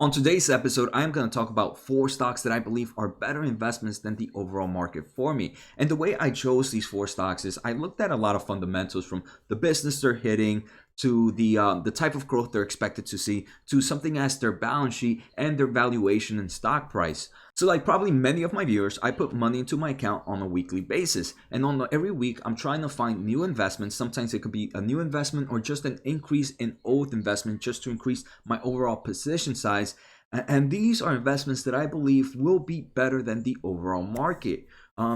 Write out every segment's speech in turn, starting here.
On today's episode, I am going to talk about 4 stocks that I believe are better investments than the overall market for me. And the way I chose these 4 stocks is I looked at a lot of fundamentals, from the business they're hitting to the type of growth they're expected to see, to something as their balance sheet and their valuation and stock price. So like probably many of my viewers, I put money into my account on a weekly basis. And every week, I'm trying to find new investments. Sometimes it could be a new investment or just an increase in old investment just to increase my overall position size. And these are investments that I believe will be better than the overall market.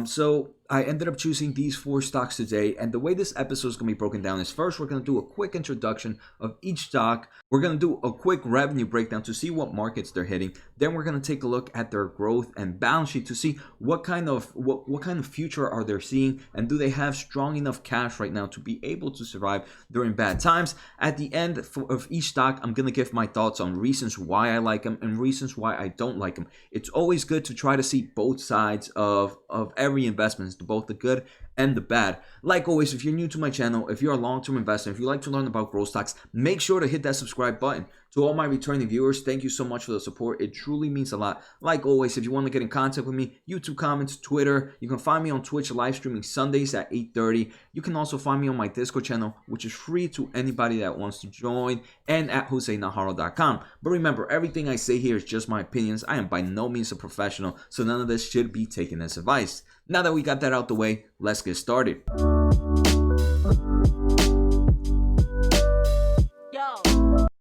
So I ended up choosing these 4 stocks today. And the way this episode is going to be broken down is, first, we're going to do a quick introduction of each stock. We're going to do a quick revenue breakdown to see what markets they're hitting. Then we're going to take a look at their growth and balance sheet to see what kind of future are they seeing, and do they have strong enough cash right now to be able to survive during bad times. At the end of each stock, I'm going to give my thoughts on reasons why I like them and reasons why I don't like them. It's always good to try to see both sides of every investment, both the good and the bad. Like always, if you're new to my channel, if you're a long-term investor, if you like to learn about growth stocks, make sure to hit that subscribe button. To all my returning viewers, thank you so much for the support. It truly means a lot. Like always, if you want to get in contact with me, YouTube comments, Twitter, you can find me on Twitch live streaming Sundays at 8:30. You can also find me on my Discord channel, which is free to anybody that wants to join, and at JoseNajarro.com. But remember, everything I say here is just my opinions. I am by no means a professional, so none of this should be taken as advice. Now that we got that out the way, let's get started.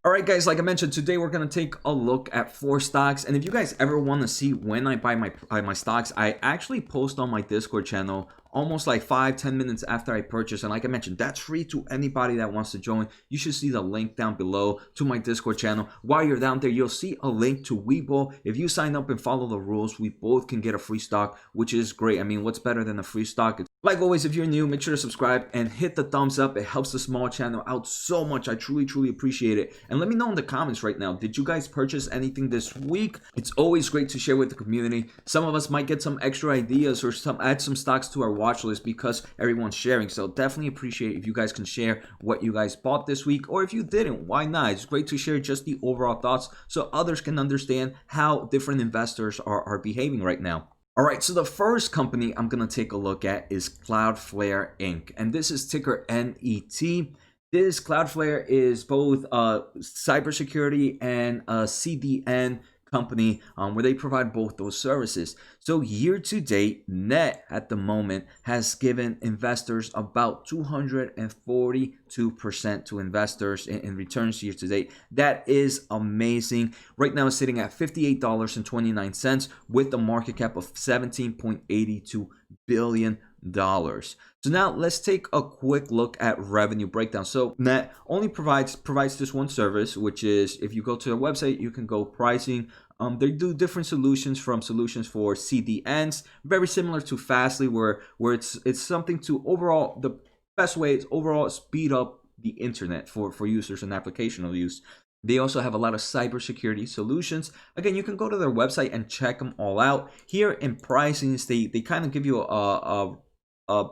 Alright guys, like I mentioned, today we're going to take a look at 4 stocks. And if you guys ever want to see when I buy my stocks, I actually post on my Discord channel almost like 5-10 minutes after I purchase. And like I mentioned, that's free to anybody that wants to join. You should see the link down below to my Discord channel. While you're down there, you'll see a link to Webull. If you sign up and follow the rules, we both can get a free stock, which is great. I mean, what's better than a free stock? Like always, if you're new, make sure to subscribe and hit the thumbs up. It helps the small channel out so much. I truly appreciate it. And let me know in the comments right now, did you guys purchase anything this week? It's always great to share with the community. Some of us might get some extra ideas or add some stocks to our watch list because everyone's sharing. So definitely appreciate if you guys can share what you guys bought this week, or if you didn't, why not? It's great to share just the overall thoughts so others can understand how different investors are behaving right now. All right, so the first company I'm going to take a look at is Cloudflare Inc. And this is ticker NET. This Cloudflare is both cybersecurity and a CDN company where they provide both those services. So year to date, net at the moment has given investors about 242% to investors in returns year to date. That is amazing. Right now it's sitting at $58.29 with a market cap of $17.82 billion. So now let's take a quick look at revenue breakdown. So Net only provides this one service, which is, if you go to their website, you can go pricing. They do different solutions, from solutions for CDNs, very similar to Fastly, where it's something to overall, the best way is overall speed up the internet for users and applicational use. They also have a lot of cybersecurity solutions. Again, you can go to their website and check them all out. Here in pricings, they kind of give you a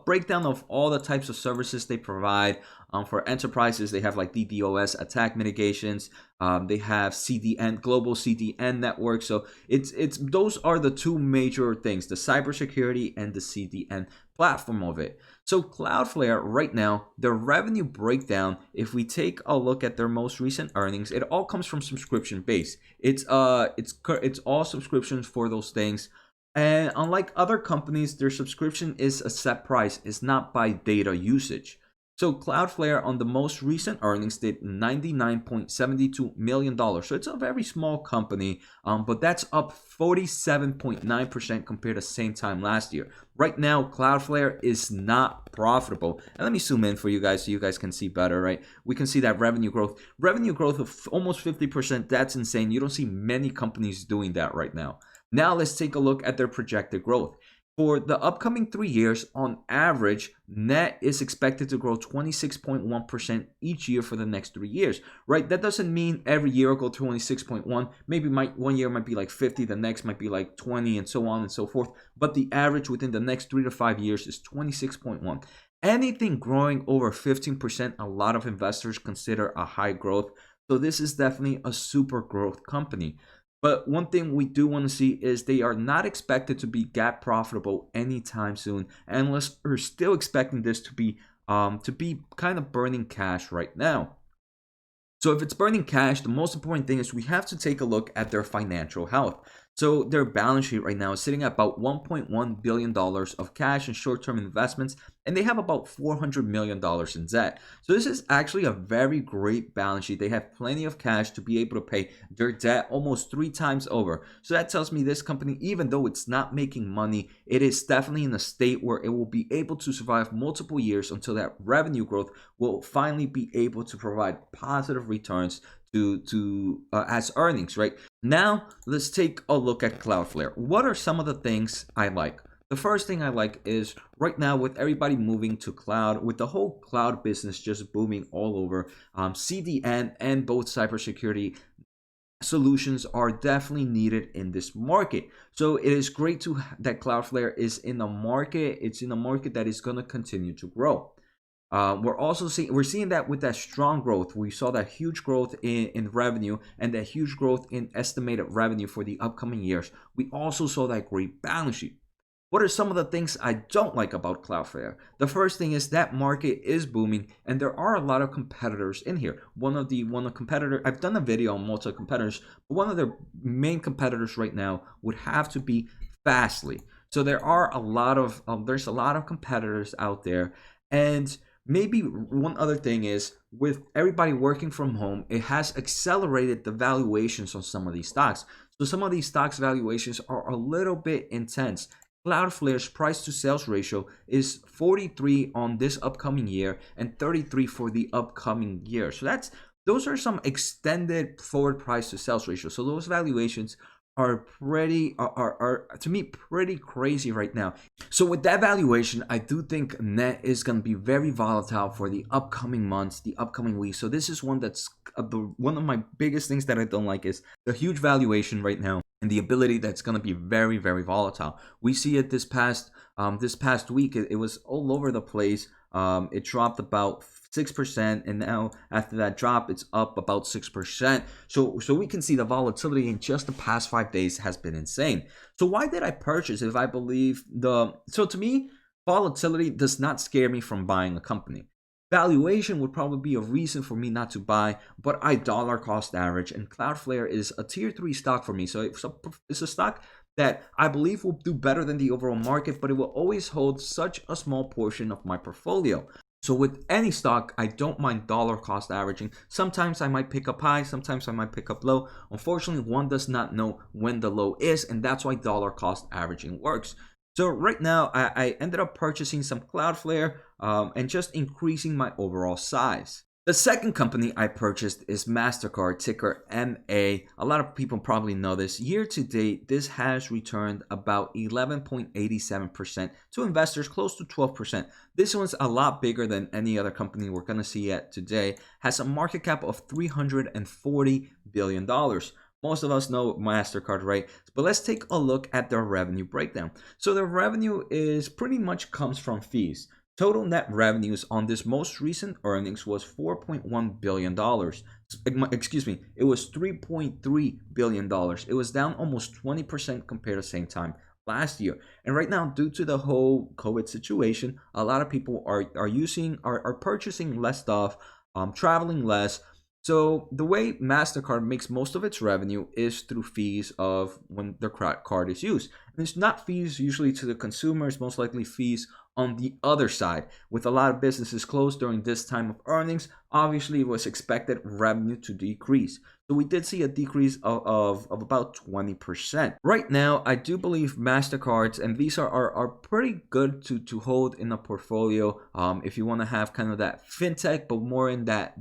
breakdown of all the types of services they provide. For enterprises, they have like DDoS attack mitigations. They have CDN, global CDN network. So it's those are the 2 major things: the cybersecurity and the CDN platform of it. So Cloudflare right now, their revenue breakdown, if we take a look at their most recent earnings, it all comes from subscription base. It's all subscriptions for those things. And unlike other companies, their subscription is a set price. It's not by data usage. So Cloudflare on the most recent earnings did $99.72 million. So it's a very small company, but that's up 47.9% compared to same time last year. Right now, Cloudflare is not profitable. And let me zoom in for you guys so you guys can see better, right? We can see that revenue growth of almost 50%. That's insane. You don't see many companies doing that right now. Now let's take a look at their projected growth. For the upcoming 3 years, on average, Net is expected to grow 26.1% each year for the next 3 years, right? That doesn't mean every year will go 26.1. Maybe one year might be like 50, the next might be like 20, and so on and so forth. But the average within the next 3 to 5 years is 26.1. Anything growing over 15%, a lot of investors consider a high growth. So this is definitely a super growth company. But one thing we do want to see is they are not expected to be GAAP profitable anytime soon. Analysts are still expecting this to be kind of burning cash right now. So if it's burning cash, the most important thing is we have to take a look at their financial health. So their balance sheet right now is sitting at about $1.1 billion of cash and short-term investments, and they have about $400 million in debt. So this is actually a very great balance sheet. They have plenty of cash to be able to pay their debt almost 3 times over. So that tells me this company, even though it's not making money, it is definitely in a state where it will be able to survive multiple years until that revenue growth will finally be able to provide positive returns as earnings, right? Now, let's take a look at Cloudflare. What are some of the things I like? The first thing I like is right now with everybody moving to cloud, with the whole cloud business just booming all over, CDN and both cybersecurity solutions are definitely needed in this market. So it is great that Cloudflare is in a market. It's in a market that is going to continue to grow. We're seeing that with that strong growth. We saw that huge growth in revenue and that huge growth in estimated revenue for the upcoming years. We also saw that great balance sheet. What are some of the things I don't like about Cloudflare? The first thing is that market is booming and there are a lot of competitors in here. One of the competitor, I've done a video on multiple competitors, but one of their main competitors right now would have to be Fastly. So there's a lot of competitors out there, and maybe one other thing is with everybody working from home, it has accelerated the valuations on some of these stocks. So some of these stocks valuations are a little bit intense. Cloudflare's price to sales ratio is 43 on this upcoming year and 33 for the upcoming year. So those are some extended forward price to sales ratio. So those valuations are to me pretty crazy right now. So with that valuation, I do think net is going to be very volatile for the upcoming months, the upcoming weeks. So this is one of my biggest things that I don't like is the huge valuation right now and the ability that's going to be very, very volatile. We see it this past week. It was all over the place. It dropped about 6%, and now after that drop, it's up about 6%. So we can see the volatility in just the past 5 days has been insane. So why did I purchase if I believe so to me, volatility does not scare me from buying a company. Valuation would probably be a reason for me not to buy, but I dollar cost average, and Cloudflare is a tier 3 stock for me. So it's a stock that I believe will do better than the overall market, but it will always hold such a small portion of my portfolio. So with any stock, I don't mind dollar cost averaging. Sometimes I might pick up high, sometimes I might pick up low. Unfortunately, one does not know when the low is, and that's why dollar cost averaging works. So right now, I ended up purchasing some Cloudflare and just increasing my overall size. The second company I purchased is MasterCard, ticker MA. A lot of people probably know this. Year to date, this has returned about 11.87% to investors, close to 12%. This one's a lot bigger than any other company we're going to see yet today. Has a market cap of $340 billion. Most of us know MasterCard, right? But let's take a look at their revenue breakdown. So their revenue is pretty much comes from fees. Total net revenues on this most recent earnings was $4.1 billion. Excuse me, it was $3.3 billion. It was down almost 20% compared to the same time last year. And right now, due to the whole COVID situation, a lot of people are purchasing less stuff, traveling less. So the way MasterCard makes most of its revenue is through fees of when their card is used. And it's not fees usually to the consumer, it's most likely fees on the other side. With a lot of businesses closed during this time of earnings, obviously it was expected revenue to decrease. So we did see a decrease of about 20%. Right now, I do believe MasterCards and Visa are pretty good to hold in a portfolio if you want to have kind of that fintech, but more in that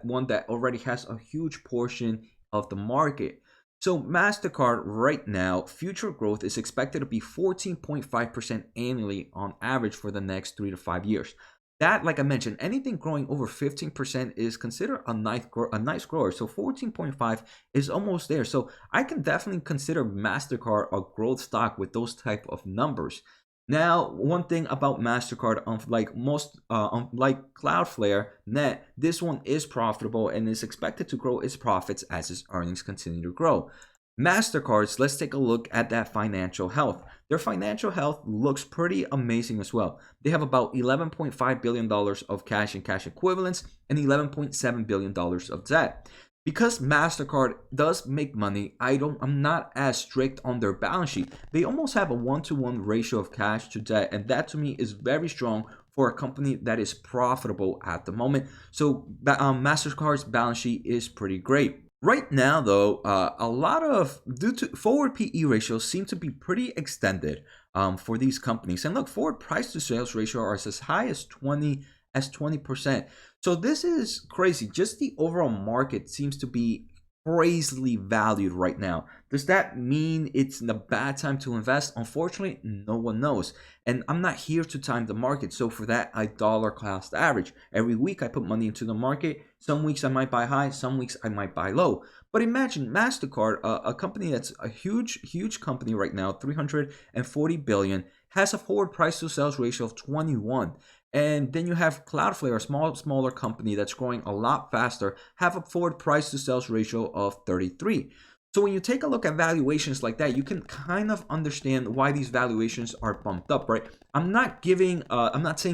one that already has a huge portion of the market. So MasterCard right now, future growth is expected to be 14.5% annually on average for the next 3 to 5 years. That, like I mentioned, anything growing over 15% is considered a nice grower. So 14.5 is almost there. So I can definitely consider MasterCard a growth stock with those type of numbers. Now, one thing about MasterCard, unlike Cloudflare, net, this one is profitable and is expected to grow its profits as its earnings continue to grow. MasterCards, let's take a look at that financial health. Their financial health looks pretty amazing as well. They have about $11.5 billion of cash and cash equivalents and $11.7 billion of debt. Because MasterCard does make money, I'm not as strict on their balance sheet. They almost have a 1-to-1 ratio of cash to debt, and that to me is very strong for a company that is profitable at the moment. So MasterCard's balance sheet is pretty great. Right now, though, a lot of due to forward PE ratios seem to be pretty extended for these companies. And look, forward price to sales ratio are as high as 20%. So this is crazy. Just the overall market seems to be crazily valued right now. Does that mean it's a bad time to invest? Unfortunately, no one knows. And I'm not here to time the market. So for that, I dollar cost average. Every week I put money into the market. Some weeks I might buy high, some weeks I might buy low. But imagine MasterCard, a company that's a huge company right now, 340 billion, has a forward price to sales ratio of 21. And then you have Cloudflare, a smaller company that's growing a lot faster, have a forward price to sales ratio of 33. So when you take a look at valuations like that, you can kind of understand why these valuations are bumped up, right? I'm not saying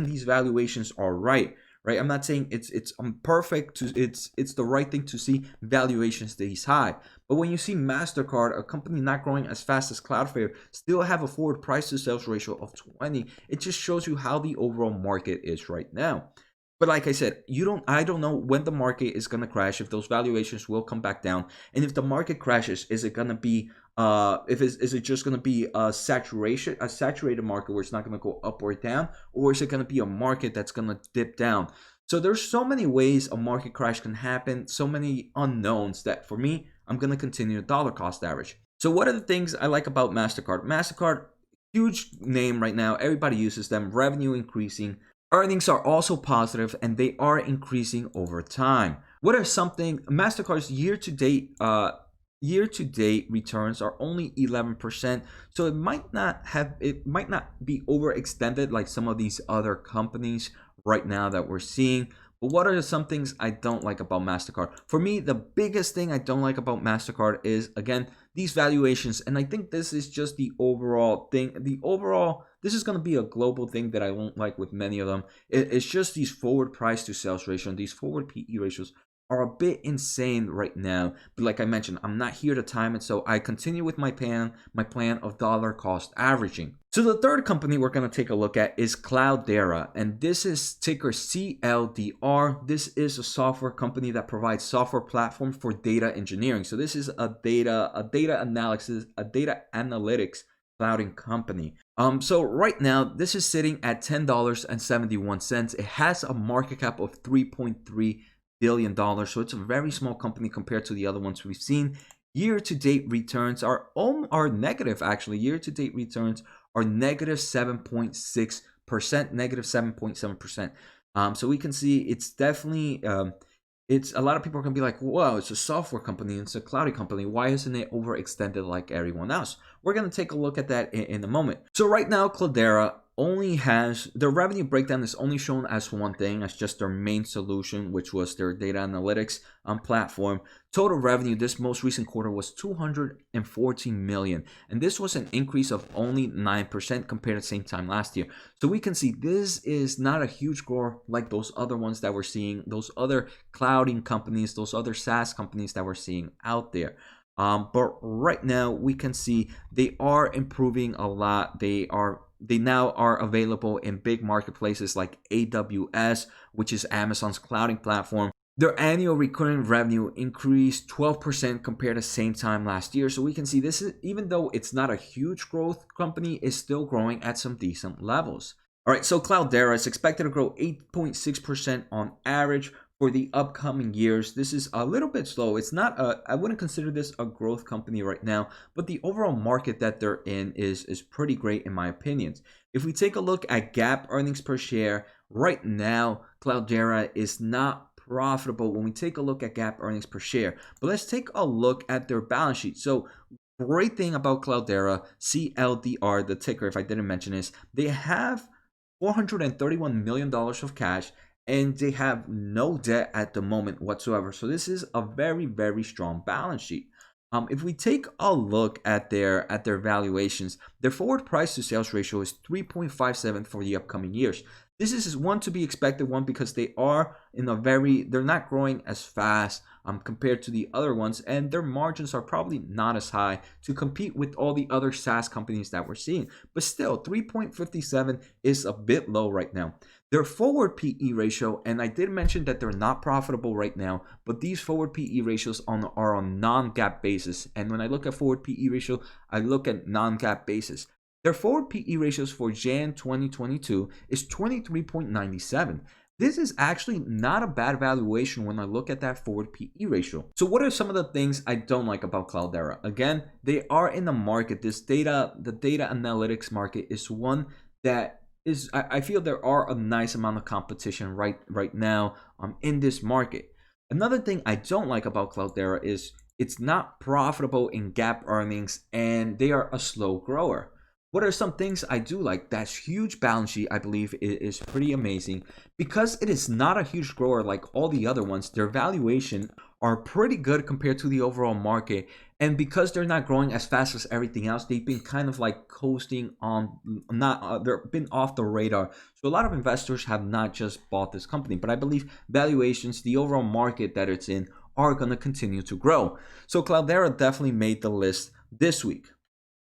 these valuations are right. Right, I'm not saying it's perfect. It's the right thing to see valuations these high. But when you see MasterCard, a company not growing as fast as Cloudflare, still have a forward price to sales ratio of 20, it just shows you how the overall market is right now. But like I said, I don't know when the market is gonna crash, if those valuations will come back down, and if the market crashes, is it gonna be is it just going to be a saturated market where it's not going to go up or down, or is it going to be a market that's going to dip down? So there's so many ways a market crash can happen, so many unknowns that for me, I'm going to continue dollar cost average. So what are the things I like about MasterCard? MasterCard, huge name right now. Everybody uses them. Revenue increasing. Earnings are also positive, and they are increasing over time. What are something MasterCard's year-to-date returns are only 11%, so it might not be overextended like some of these other companies right now that we're seeing. But what are some things I don't like about MasterCard? For me, the biggest thing I don't like about MasterCard is, again, these valuations. And I think this is just the overall thing. This is going to be a global thing that I won't like with many of them. It's just these forward price to sales ratio and these forward PE ratios are a bit insane right now. But like I mentioned, I'm not here to time it, so I continue with my plan of dollar cost averaging. So the third company we're going to take a look at is Cloudera, and this is ticker CLDR. This is a software company that provides software platform for data engineering. So this is a data analytics clouding company. So right now, this is sitting at $10.71. It has a market cap of $3.3 billion, so it's a very small company compared to the other ones we've seen. Year-to-date returns are negative. Actually, year-to-date returns are negative 7.6%, negative 7.7%. So we can see it's definitely it's a lot of people are gonna be like, "Whoa, it's a software company, it's a cloudy company. Why isn't it overextended like everyone else?" We're gonna take a look at that in a moment. So right now, Cloudera only has their revenue breakdown is only shown as one thing, as just their main solution, which was their data analytics platform. Total revenue this most recent quarter was 214 million, and this was an increase of only 9% compared to the same time last year. So we can see this is not a huge growth like those other ones that we're seeing, those other clouding companies, those other SaaS companies that we're seeing out there. But right now we can see they are improving a lot. They now are available in big marketplaces like AWS, which is Amazon's clouding platform. Their annual recurring revenue increased 12% compared to the same time last year. So we can see this is, even though it's not a huge growth company, is still growing at some decent levels. All right, so Cloudera is expected to grow 8.6% on average for the upcoming years. This is a little bit slow. It's not I wouldn't consider this a growth company right now, but the overall market that they're in is pretty great in my opinion. If we take a look at GAAP earnings per share, right now Cloudera is not profitable when we take a look at GAAP earnings per share. But let's take a look at their balance sheet. So great thing about Cloudera, CLDR, the ticker, if I didn't mention this, they have $431 million of cash, and they have no debt at the moment whatsoever. So this is a very, very strong balance sheet. If we take a look at their valuations, their forward price to sales ratio is 3.57 for the upcoming years. This is one to be expected, one because they are they're not growing as fast compared to the other ones, and their margins are probably not as high to compete with all the other SaaS companies that we're seeing. But still, 3.57 is a bit low right now. Their forward PE ratio, and I did mention that they're not profitable right now, but these forward PE ratios are on non-GAAP basis. And when I look at forward PE ratio, I look at non-GAAP basis. Their forward PE ratios for Jan 2022 is 23.97. This is actually not a bad valuation when I look at that forward PE ratio. So what are some of the things I don't like about Cloudera? Again, they are in the market. The data analytics market is one that is, I feel there are a nice amount of competition right now in this market. Another thing I don't like about Cloudera is it's not profitable in GAAP earnings, and they are a slow grower. What are some things I do like? That huge balance sheet, I believe, is pretty amazing. Because it is not a huge grower like all the other ones, their valuation are pretty good compared to the overall market. And because they're not growing as fast as everything else, they've been kind of like coasting on, they've been off the radar. So a lot of investors have not just bought this company, but I believe valuations, the overall market that it's in, are going to continue to grow. So Cloudera definitely made the list this week.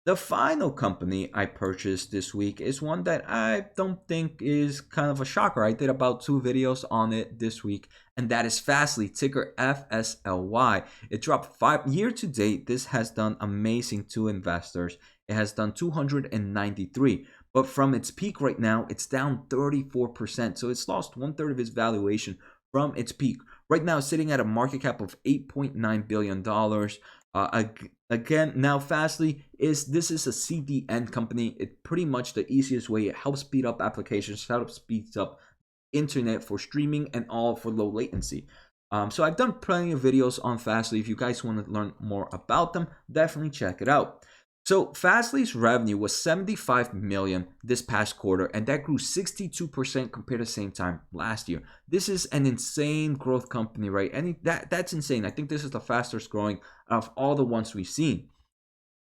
The final company I purchased this week is one that I don't think is kind of a shocker. I did about 2 videos on it this week, and that is Fastly, ticker FSLY. It dropped 5 year to date. This has done amazing to investors. It has done 293, but from its peak right now, it's down 34%. So it's lost 1/3 of its valuation from its peak. Right now, it's sitting at a market cap of $8.9 billion. Again, now Fastly is a CDN company. It's pretty much the easiest way. It helps speed up applications, helps speed up internet for streaming and all for low latency. So I've done plenty of videos on Fastly. If you guys want to learn more about them, definitely check it out. So Fastly's revenue was $75 million this past quarter, and that grew 62% compared to the same time last year. This is an insane growth company, right? And that's insane. I think this is the fastest growing of all the ones we've seen.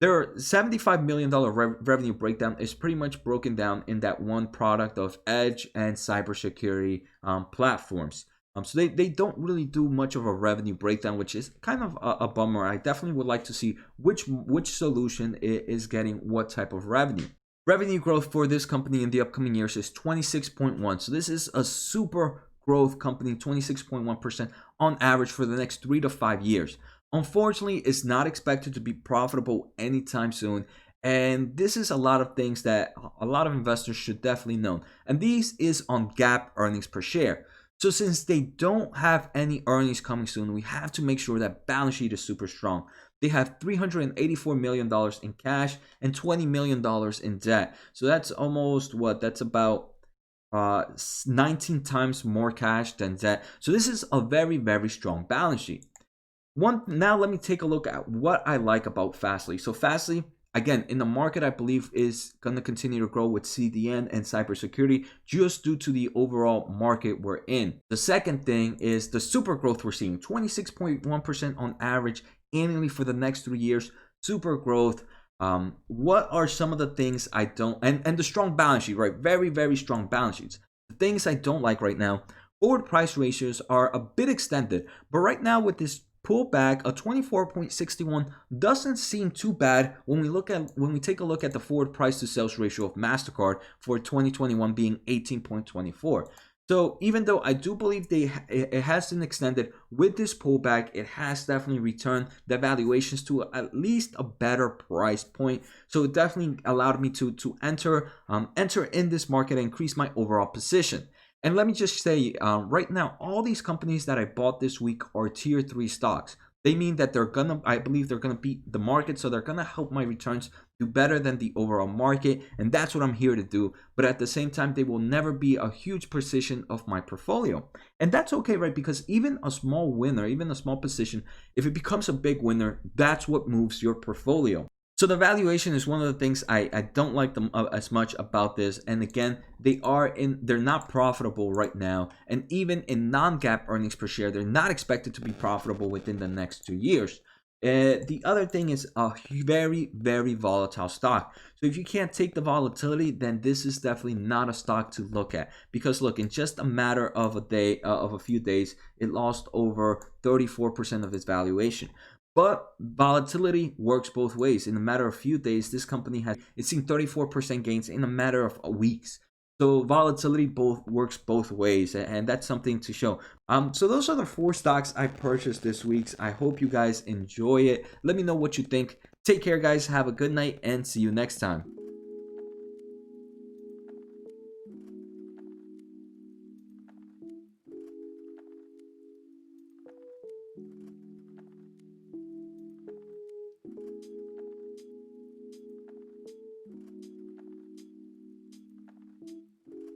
Their $75 million revenue breakdown is pretty much broken down in that one product of edge and cybersecurity platforms. So they don't really do much of a revenue breakdown, which is kind of a bummer. I definitely would like to see which solution is getting what type of revenue. Revenue growth for this company in the upcoming years is 26.1. So this is a super growth company, 26.1% on average for the next 3 to 5 years. Unfortunately, it's not expected to be profitable anytime soon. And this is a lot of things that a lot of investors should definitely know. And these is on GAAP earnings per share. So since they don't have any earnings coming soon, we have to make sure that balance sheet is super strong. They have $384 million in cash and $20 million in debt. So that's almost that's about 19 times more cash than debt. So this is a very, very strong balance sheet. Now let me take a look at what I like about Fastly. So Fastly, again, in the market, I believe is going to continue to grow with CDN and cybersecurity just due to the overall market we're in. The second thing is the super growth we're seeing, 26.1% on average annually for the next 3 years. Super growth. What are some of the things I don't, and the strong balance sheet, right? Very, very strong balance sheets. The things I don't like right now, forward price ratios are a bit extended, but right now with this pullback, a 24.61 doesn't seem too bad when we take a look at the forward price to sales ratio of MasterCard for 2021 being 18.24. So even though I do believe it has been extended with this pullback, it has definitely returned the valuations to at least a better price point. So it definitely allowed me to enter in this market and increase my overall position. And let me just say, right now, all these companies that I bought this week are tier 3 stocks. They mean that I believe they're gonna beat the market, so they're gonna help my returns do better than the overall market, and that's what I'm here to do. But at the same time, they will never be a huge position of my portfolio. And that's okay, right? Because even a small winner, even a small position, if it becomes a big winner, that's what moves your portfolio. So the valuation is one of the things I don't like them as much about this. And again, they're not profitable right now. And even in non-GAAP earnings per share, they're not expected to be profitable within the next 2 years. The other thing is a very, very volatile stock. So if you can't take the volatility, then this is definitely not a stock to look at. Because look, in just a matter of a day, of a few days, it lost over 34% of its valuation. But volatility works both ways. In a matter of a few days, this company it's seen 34% gains in a matter of weeks. So volatility works both ways, and that's something to show. So those are the 4 stocks I purchased this week. I hope you guys enjoy it. Let me know what you think. Take care, guys. Have a good night, and see you next time.